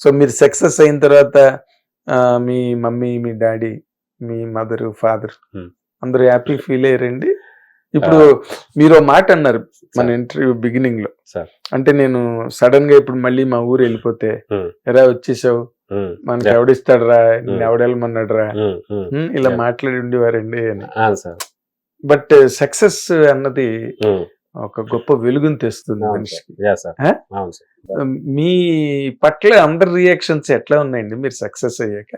So మీరు success అయిన తర్వాత మీ మమ్మీ, మీ డాడీ, మీ మదర్, ఫాదర్ అందరూ హ్యాపీ ఫీల్ అయ్యారండి? ఇప్పుడు మీరు మాట అన్నారు మన ఇంటర్వ్యూ బిగినింగ్ లో, అంటే నేను సడన్ గా ఇప్పుడు మళ్ళీ మా ఊరు వెళ్ళిపోతే ఎలా వచ్చేసావు, మనకి ఎవడిస్తాడు రా, నేను ఎవడెళ్ళమన్నాడు రా, ఇలా మాట్లాడి ఉండేవారండి అని. బట్ సక్సెస్ అన్నది ఒక గొప్ప వెలుగుని తెస్తుంది మనిషికి. మీ పట్ల అందరి రియాక్షన్స్ ఎట్లా ఉన్నాయండి మీరు సక్సెస్ అయ్యాక?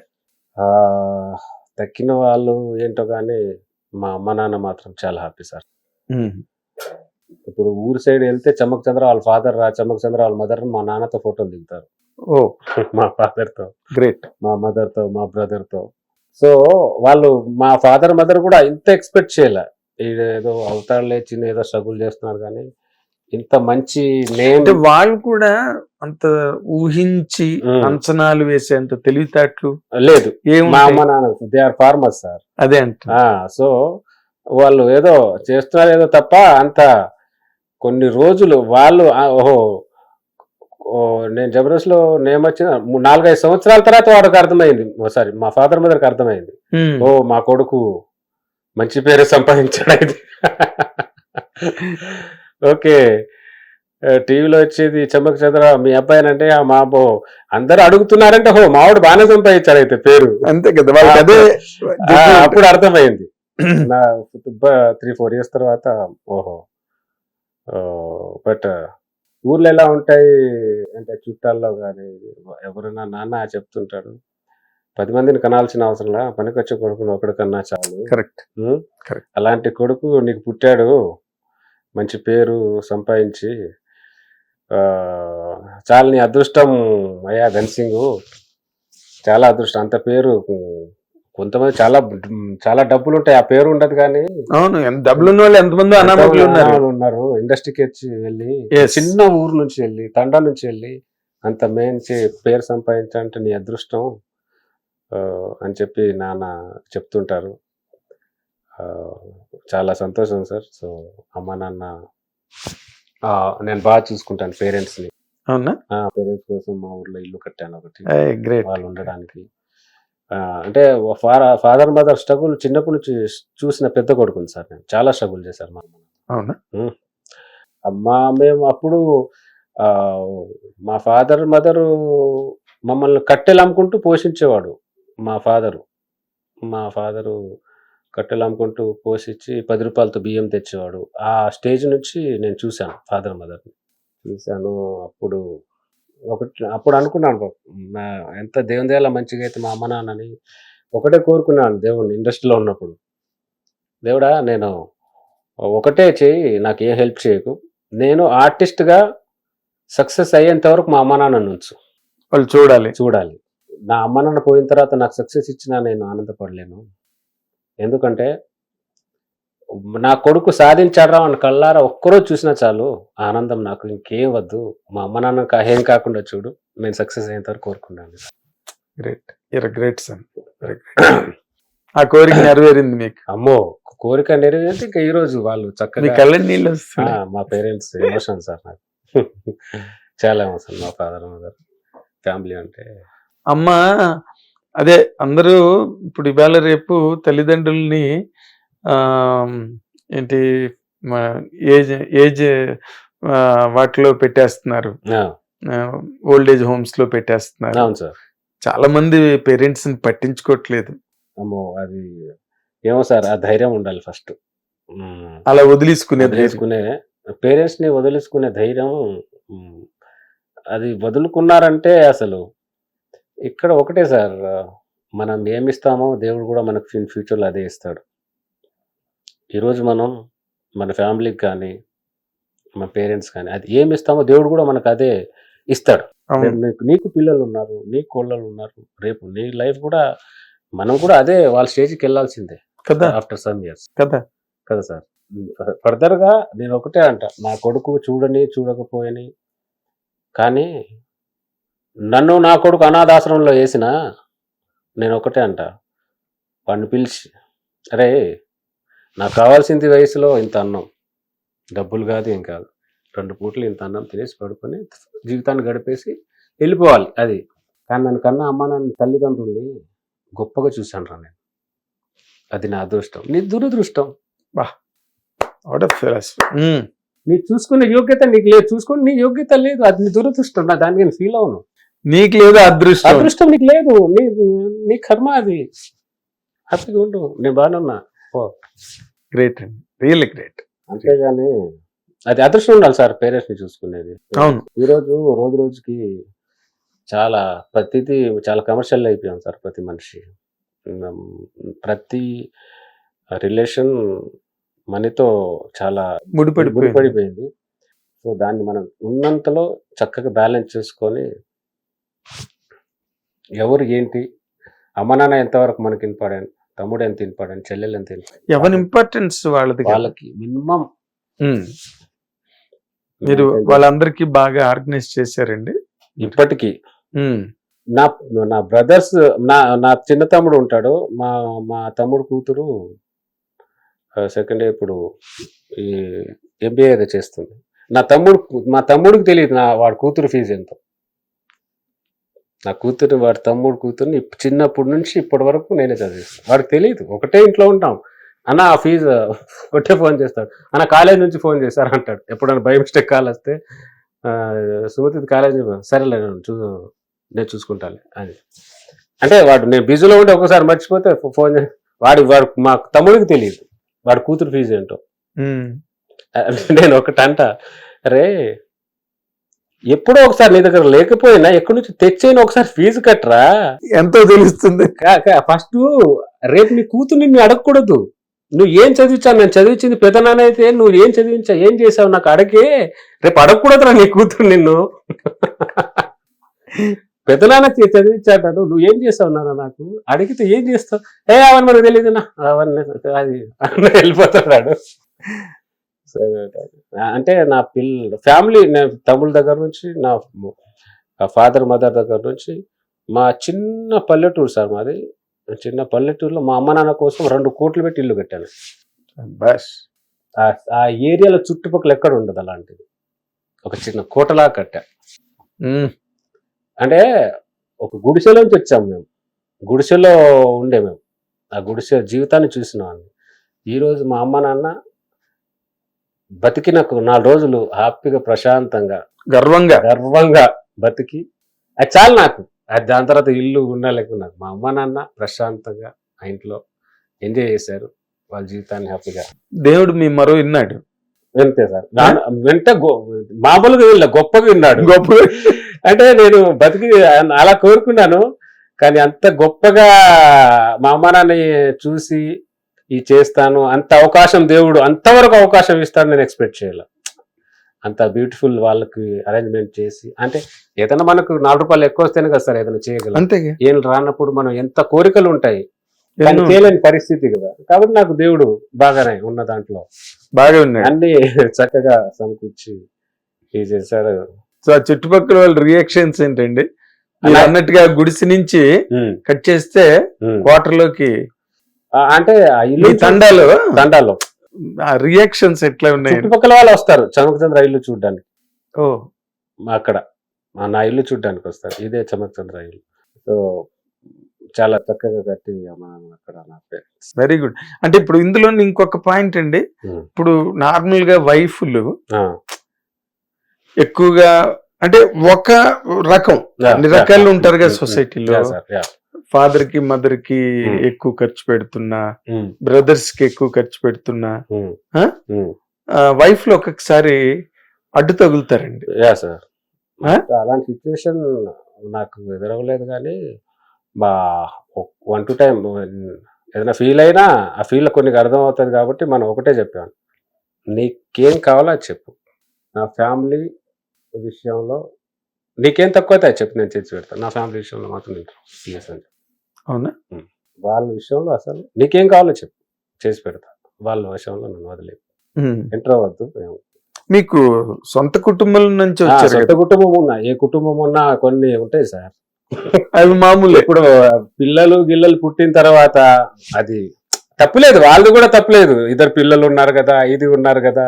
తక్కిన వాళ్ళు ఏంటో కానీ మా అమ్మ నాన్న మాత్రం చాలా హ్యాపీ సార్. ఇప్పుడు ఊరు సైడ్ వెళ్తే చమ్మక్ చంద్ర వాళ్ళ ఫాదర్ రా, చమ్మక్ చంద్ర వాళ్ళ మదర్ మా నాన్నతో ఫోటోలు దిగుతారు. ఓ మా ఫాదర్ తో గ్రేట్, మా మదర్ తో, మా బ్రదర్ తో. సో వాళ్ళు మా ఫాదర్ మదర్ కూడా ఇంత ఎక్స్పెక్ట్ చేయలే, ఏదో అవుతాడులే చిన్న ఏదో స్ట్రగుల్ చేస్తున్నారు, కానీ ఇంత మంచి నేమ్ వాళ్ళు కూడా అంత ఊహించి అంచనాలు వేసేంత తెలివితేటలు లేదు. మా అమ్మ నాన్న దే ఆర్ ఫార్మర్స్ సార్. అదే అంట. సో వాళ్ళు ఏదో చేస్తున్నారు ఏదో తప్ప అంత కొన్ని రోజులు వాళ్ళు ఓహో నేను జబర్దస్త్ లో నేమ్ వచ్చిన 4-5 సంవత్సరాల తర్వాత వాడికి అర్థమైంది, సారీ మా ఫాదర్ మదర్కి అర్థమైంది, ఓ మా కొడుకు మంచి పేరు సంపాదించాడు ఇది. ఓకే, టీవీలో వచ్చేది చమ్మక్ చంద్ర మీ అబ్బాయి అంటే మా అబ్బో అందరు అడుగుతున్నారంటే హో మావాడు బాగానే సంపాదించారు అయితే పేరు, అంతే కదా వాళ్ళకి అదే అప్పుడు అర్థమైంది. నా 3-4 years తర్వాత ఓహో. బట్ ఊర్లో ఎలా ఉంటాయి అంటే చుట్టాల్లో కానీ ఎవరైనా నాన్న చెప్తుంటాడు, 10 మందిని కనాల్సిన అవసరంలా పనికొచ్చే కొడుకుని ఒకటి కన్నా చాలు. కరెక్ట్. అలాంటి కొడుకు నీకు పుట్టాడు, మంచి పేరు సంపాదించి చాలా నీ అదృష్టం అయ్యా ధన్సింగ్, చాలా అదృష్టం. అంత పేరు కొంతమంది చాలా డబ్బులు ఉంటాయి, ఆ పేరు ఉండదు కానీ. అవును, డబ్బులు ఉన్న వాళ్ళు ఎంతమంది అనామకులు ఉన్నారు. ఇండస్ట్రీకి వచ్చి వెళ్ళి చిన్న ఊరు నుంచి వెళ్ళి తండా నుంచి వెళ్ళి అంత మంచి పేరు సంపాదించాలంటే నీ అదృష్టం అని చెప్పి నాన్న చెప్తుంటారు. చాలా సంతోషం సార్. సో అమ్మ నాన్న నేను బాగా చూసుకుంటాను పేరెంట్స్ ని. అవునా? పేరెంట్స్ కోసం మా ఊర్లో ఇల్లు కట్టాను ఒకటి, వాళ్ళు ఉండడానికి. అంటే ఫాదర్ మదర్ స్ట్రగుల్ చిన్నప్పటి నుంచి చూసిన పెద్ద కొడుకుని సార్ నేను. చాలా స్ట్రగుల్ చేశారు మా అమ్మ. అవునా? మేము అప్పుడు మా ఫాదర్ మదరు మమ్మల్ని కట్టెలు అమ్ముకుంటూ పోషించేవాడు. మా ఫాదరు కట్టెలు అమ్ముకుంటూ పోషించి 10 రూపాయలతో బియ్యం తెచ్చేవాడు. ఆ స్టేజ్ నుంచి నేను చూశాను ఫాదర్ మదర్ని చూశాను. అప్పుడు అనుకున్నాను ఎంత దేవుని దేలా మంచిగా అయితే మా అమ్మ నాన్నని ఒకటే కోరుకున్నాను దేవుణ్ణి ఇండస్ట్రీలో ఉన్నప్పుడు, దేవుడా నేను ఒకటే చేయి, నాకు ఏ హెల్ప్ చేయకు, నేను ఆర్టిస్ట్గా సక్సెస్ అయ్యేంత వరకు మా అమ్మ నాన్న ఉంచు, వాళ్ళు చూడాలి. నా అమ్మ నాన్న పోయిన తర్వాత నాకు సక్సెస్ ఇచ్చినా నేను ఆనందపడలేను, ఎందుకంటే నా కొడుకు సాధించారా అని కళ్ళారా ఒక్కరోజు చూసినా చాలు ఆనందం, నాకు ఇంకేం వద్దు, మా అమ్మ నాన్న ఏం కాకుండా చూడు, నేను సక్సెస్ అయ్యేంత వరకు కోరుకున్నాను. Great sun. ఆ కోరిక నెరవేరింది మీకు? అమ్మో, కోరిక నెరవేరితే ఇంకా ఈ రోజు వాళ్ళు చక్కగా కళ్ళని నీళ్ళు వస్తున్నాయి. మా పేరెంట్స్ ఎమోషన్ సార్, నాకు చాలా ఎమోషన్. మా ఫాదర్ మదర్ ఫ్యామిలీ అంటే అమ్మ అదే అందరూ ఇప్పుడు ఇవాళ రేపు తల్లిదండ్రుల్ని ఏంటి ఏజ్ వాటిలో పెట్టేస్తున్నారు, ఓల్డ్ ఏజ్ హోమ్స్ లో పెట్టేస్తున్నారు. అవును సార్. చాలా మంది పేరెంట్స్ ని పట్టించుకోవట్లేదు. అమ్మో, అది ఏమో సార్, ఆ ధైర్యం ఉండాలి ఫస్ట్. అలా వదిలేసుకునే పేరెంట్స్ ని వదిలేసుకునే ధైర్యం, అది వదులుకున్నారంటే అసలు ఇక్కడ ఒకటే సార్, మనం ఏమిస్తామో దేవుడు కూడా మనకు ఫ్యూచర్లో అదే ఇస్తాడు. ఈరోజు మనం మన ఫ్యామిలీకి కానీ మన పేరెంట్స్ కానీ అది ఏమి ఇస్తామో దేవుడు కూడా మనకు అదే ఇస్తాడు. నీకు పిల్లలు ఉన్నారు, నీకు కోళ్ళలు ఉన్నారు, రేపు నీ లైఫ్ కూడా మనం కూడా అదే వాళ్ళ స్టేజ్కి వెళ్ళాల్సిందే కదా ఆఫ్టర్ సమ్ ఇయర్స్ కదా సార్. ఫర్దర్గా నేను ఒకటే అంట, నా కొడుకు చూడకపోయని కానీ నన్ను నా కొడుకు అనాథాశ్రమంలో వేసినా నేను ఒకటే అంట, వాడిని పిలిచి అరే నాకు కావాల్సింది వయసులో ఇంత అన్నం, డబ్బులు కాదు ఏం కాదు, 2 పూటలు ఇంత అన్నం తినేసి పడుకొని జీవితాన్ని గడిపేసి వెళ్ళిపోవాలి. అది కానీ నన్ను కన్నా అమ్మ నాన్న తల్లిదండ్రుల్ని గొప్పగా చూశాను రా నేను. అది నా అదృష్టం, నీ దురదృష్టం. What of philosophy. నీ చూసుకునే యోగ్యత నీకు లేదు, చూసుకుని నీ యోగ్యత లేదు, అది నీ దురదృష్టం. నా దానికి నేను ఫీల్ అవును. నీకు లేదు అదృష్టం. అదృష్టం నీకు లేదు, నీ కర్మ అది. హ్యాపీగా ఉండు, నేను బాగున్నా. గ్రేట్ అండి, రియల్లీ గ్రేట్. అంతేగాని అది అదృష్టం ఉండాలి సార్ పేరెంట్స్ ని చూసుకునేది. అవును. ఈరోజు రోజు రోజుకి చాలా ప్రతిదీ చాలా కమర్షియల్ అయిపోయాం సార్. ప్రతి మనిషి, ప్రతి రిలేషన్ మనీతో చాలా ముడిపడిపోయింది. సో దాన్ని మనం ఉన్నంతలో చక్కగా బ్యాలెన్స్ చేసుకొని, ఎవరు ఏంటి, అమ్మ నాన్న ఎంతవరకు మనకి ఇంపార్టెంట్, తమ్ముడు ఎంత ఇంపార్టెంట్, చెల్లెలు ఎంత ఇంపార్టెంట్, ఎవరి ఇంపార్టెన్స్ వాళ్ళకి మినిమం. మీరు వాళ్ళందరికీ బాగా ఆర్గనైజ్ చేశారండి ఇప్పటికీ. నా నా బ్రదర్స్, నా చిన్న తమ్ముడు ఉంటాడు, మా తమ్ముడు కూతురు సెకండ్ ఇయర్ ఇప్పుడు ఈ MBA ఏదో చేస్తుంది. మా తమ్ముడికి తెలియదు వాడి కూతురు ఫీజు ఎంతో. నా కూతురు, వాడి తమ్ముడు కూతురుని చిన్నప్పటి నుంచి ఇప్పటి వరకు నేనే చదివిస్తాను. వాడికి తెలియదు, ఒకటే ఇంట్లో ఉంటాం. అన్న ఆ ఫీజు ఒకటే ఫోన్ చేస్తాడు, అన్న కాలేజ్ నుంచి ఫోన్ చేశారు అంటాడు. ఎప్పుడైనా బై మిస్టేక్ కాల్ వస్తే సుమతి కాలేజ్, సరేలే నేను చూసుకుంటాను అని. అంటే వాడు నేను బిజీలో ఉంటే ఒక్కోసారి మర్చిపోతే ఫోన్ వాడు మా తమ్ముడికి తెలియదు వాడి కూతురు ఫీజు ఏంటో. నేను ఒకటంట, అరే ఎప్పుడో ఒకసారి నీ దగ్గర లేకపోయినా ఎక్కడి నుంచి తెచ్చైనా ఒకసారి ఫీజు కట్టరా, ఎంతో తెలుస్తుంది. ఫస్ట్ రేపు నీ కూతుర్ని నీ అడగకూడదు, నువ్వు ఏం చదివించావు. నేను చదివించింది పెదనాన్న అయితే నువ్వు ఏం చదివించావు, ఏం చేసావు నాకు అడగే. రేపు అడగకూడదురా నీ కూతురు నిన్ను. పెదనాన్న చదివించాడు, నువ్వు ఏం చేసావు నాన్న నాకు అడిగితే ఏం చేస్తావు, అవన్నీ మనకు తెలియదునా, అవన్నీ అది వెళ్ళిపోతాడు. అంటే నా ఫ్యామిలీ, నేను తమ్ముళ్ళ దగ్గర నుంచి, నా ఫాదర్ మదర్ దగ్గర నుంచి, మా చిన్న పల్లెటూరు సార్ మాది. చిన్న పల్లెటూరులో మా అమ్మ నాన్న కోసం 2 కోట్లు పెట్టి ఇల్లు కట్టాను. బస్ ఆ ఏరియాలో చుట్టుపక్కల ఎక్కడ ఉండదు అలాంటిది. ఒక చిన్న కోటలా కట్టా. అంటే ఒక గుడిసెలోంచి వచ్చాము మేము, గుడిసెలో ఉండే మేము. ఆ గుడిసె జీవితాన్ని చూసినాం. ఈరోజు మా అమ్మ నాన్న బతికిన 4 రోజులు హ్యాపీగా ప్రశాంతంగా గర్వంగా బతికి, అది చాలు నాకు. అది దాని తర్వాత ఇల్లు ఉన్నా లేకున్నా మా అమ్మ నాన్న ప్రశాంతంగా ఆ ఇంట్లో ఎంజాయ్ చేశారు వాళ్ళ జీవితాన్ని హ్యాపీగా. దేవుడు మీ మరో విన్నాడు. అంతే సార్, మామూలుగా వీళ్ళ గొప్పగా విన్నాడు. అంటే నేను బతికి అలా కోరుకున్నాను, కానీ అంత గొప్పగా మా అమ్మ నాన్న చూసి ఈ చేస్తాను అంత అవకాశం, దేవుడు అంతవరకు అవకాశం ఇస్తాను నేను ఎక్స్పెక్ట్ చేయాలి. అంత బ్యూటిఫుల్ వాళ్ళకి అరేంజ్మెంట్ చేసి, అంటే ఏదైనా మనకు 4 రూపాయలు ఎక్కువ వస్తేనే కదా సార్ ఏదైనా చేయగలం. ఏం రానప్పుడు మనం ఎంత కోరికలు ఉంటాయి, కానీ చేయలేని పరిస్థితి కదా. కాబట్టి నాకు దేవుడు బాగానే ఉన్న దాంట్లో బాగా ఉన్నాయి, అన్ని చక్కగా సమకూర్చి చేశాడు. సో ఆ చుట్టుపక్కల వాళ్ళ రియాక్షన్స్ ఏంటండి? అన్నట్టుగా గుడిసి నుంచి కట్ చేస్తే క్వార్టర్లోకి, అంటే ఇల్లు తండాలో రియాక్షన్స్ ఎట్లా ఉన్నాయి? చుట్టుపక్కల వాళ్ళు వస్తారు చమకచంద్ర ఇల్లు చూడడానికి. అక్కడ నా ఇల్లు చూడడానికి వస్తారు, ఇదే చమకచంద్ర ఇల్లు. సో చాలా చక్కగా కట్టి అక్కడ నా పేరెంట్స్. Very good. అంటే ఇప్పుడు ఇందులో ఇంకొక పాయింట్ అండి, ఇప్పుడు నార్మల్ గా వైఫ్లు ఎక్కువగా అంటే ఒక రకం, అన్ని రకాలు ఉంటారు కదా సొసైటీలో. ఫాదర్ కి మదర్ కి ఎక్కువ ఖర్చు పెడుతున్నా, బ్రదర్స్ కి ఎక్కువ ఖర్చు పెడుతున్నా, వైఫ్ లో ఒక్కొక్కసారి అడ్డు తగులుతారండి. అలాంటి సిచ్యువేషన్ నాకు ఎదురవ్వలేదు, కానీ మా 1-2 టైం ఏదైనా ఫీల్ అయినా ఆ ఫీల్ కొన్ని అర్థం అవుతుంది. కాబట్టి మనం ఒకటే చెప్పాను, నీకేం కావాలో అది చెప్పు. నా ఫ్యామిలీ విషయంలో నీకేం తక్కువ అయితే అది చెప్పు, నేను చేసి పెడతాను. నా ఫ్యామిలీ విషయంలో మాత్రం నేను అవునా, వాళ్ళ విషయంలో అసలు నీకేం కావాలో చెప్పు, చేసి పెడతా. వాళ్ళ విషయంలో నన్ను వదిలేదు, ఎంటర్ అవ్వద్దు. మీకు సొంత కుటుంబం నుంచి వచ్చారు? సొంత కుటుంబం ఉన్నా, ఏ కుటుంబం ఉన్నా కొన్ని ఉంటాయి సార్, అవి మామూలు. ఇప్పుడు పిల్లలు గిల్లలు పుట్టిన తర్వాత అది తప్పులేదు, వాళ్ళు కూడా తప్పులేదు. 2 పిల్లలు ఉన్నారు కదా, ఇది ఉన్నారు కదా,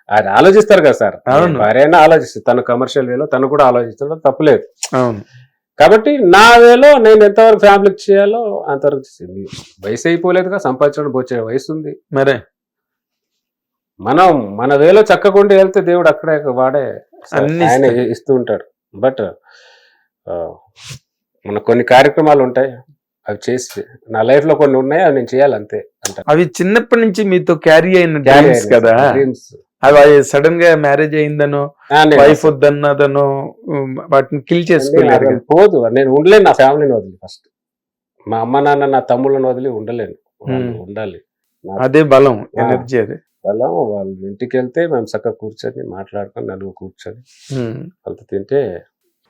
అది ఆలోచిస్తారు కదా సార్. భార్యనే ఆలోచిస్తారు, తను కమర్షియల్ వేలో తను కూడా ఆలోచిస్తాడు, తప్పులేదు. కాబట్టి నా వేలో నేను ఎంతవరకు ఫ్యామిలీకి చేయాలో అంతవరకు చేసింది. వయసు అయిపోలేదుగా, సంపాదించడం వచ్చే వయసు ఉంది. మరే మనం మన వేలో చక్కకుండా వెళ్తే దేవుడు అక్కడే వాడే అన్ని ఆయన ఇస్తాడు. ఇస్తూ ఉంటాడు. బట్ మన కొన్ని కార్యక్రమాలు ఉంటాయి, అవి చేసి నా లైఫ్ లో కొన్ని ఉన్నాయి, అవి నేను చేయాలి అంతే అంటారు. అవి చిన్నప్పటి నుంచి మీతో క్యారీ అయిన డ్రీమ్స్ కదా, డ్రీమ్స్ అవి సడన్ గా మ్యారేజ్ అయిందనో వైఫ్ వద్దన్నదనో వాటిని కిల్ చేసుకోలేదు కదా. పోదు, నేను ఉండలేను నా ఫ్యామిలీని వదిలి. ఫస్ట్ మా అమ్మ నాన్న నా తమ్ముళ్ళని వదిలి ఉండలేను. వాళ్ళు ఉండాలి, అదే బలం, ఎనర్జీ అదే. బలం. వాళ్ళు ఇంటికి వెళ్తే మేము చక్కగా కూర్చొని మాట్లాడుకొని నలుగురు కూర్చొని వాళ్ళతో తింటే.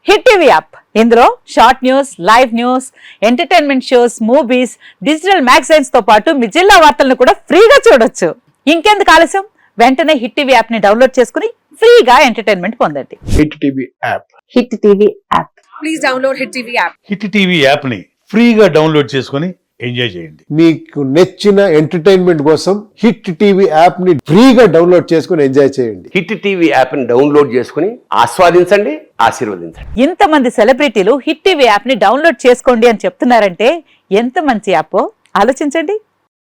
హిట్ టీవీ యాప్, ఇందులో short news, live news, entertainment shows, movies, digital magazines తో పాటు మీ జిల్లా వార్తలను కూడా ఫ్రీగా చూడొచ్చు. ఇంకెందుకు ఆలస్యం, వెంటనే హిట్ టీవీ యాప్ ని డౌన్లోడ్ చేసుకుని ఫ్రీగా ఎంటర్టైన్మెంట్ పొందండి. Hit TV app. Hit TV app. Please download Hit TV app. Hit TV యాప్ని ఫ్రీగా డౌన్లోడ్ చేసుకొని ఎంజాయ్ చేయండి. మీకు నచ్చిన ఎంటర్టైన్మెంట్ కోసం హిట్ టీవీ యాప్ ని ఫ్రీగా డౌన్లోడ్ చేసుకుని ఎంజాయ్ చేయండి. హిట్ టీవీ యాప్ని డౌన్లోడ్ చేసుకుని ఆస్వాదించండి, ఆశీర్వదించండి. ఇంతమంది సెలబ్రిటీలు హిట్ టీవీ యాప్ ని డౌన్లోడ్ చేసుకోండి అని చెప్తున్నారంటే ఎంత మంచి యాప్ ఆలోచించండి.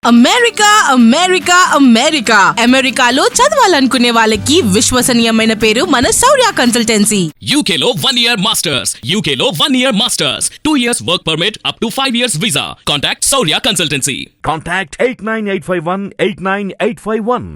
అమెరికా అమెరికా అమెరికా అమెరికాలో చదవాలనుకునే వాళ్ళకి విశ్వసనీయమైన పేరు మన శౌర్య కన్సల్టెన్సీ. UK లో 1 year masters. UK లో 1 year masters. 2 years work permit up to 5 years visa. Contact Saurya Consultancy. Contact 89851 89851.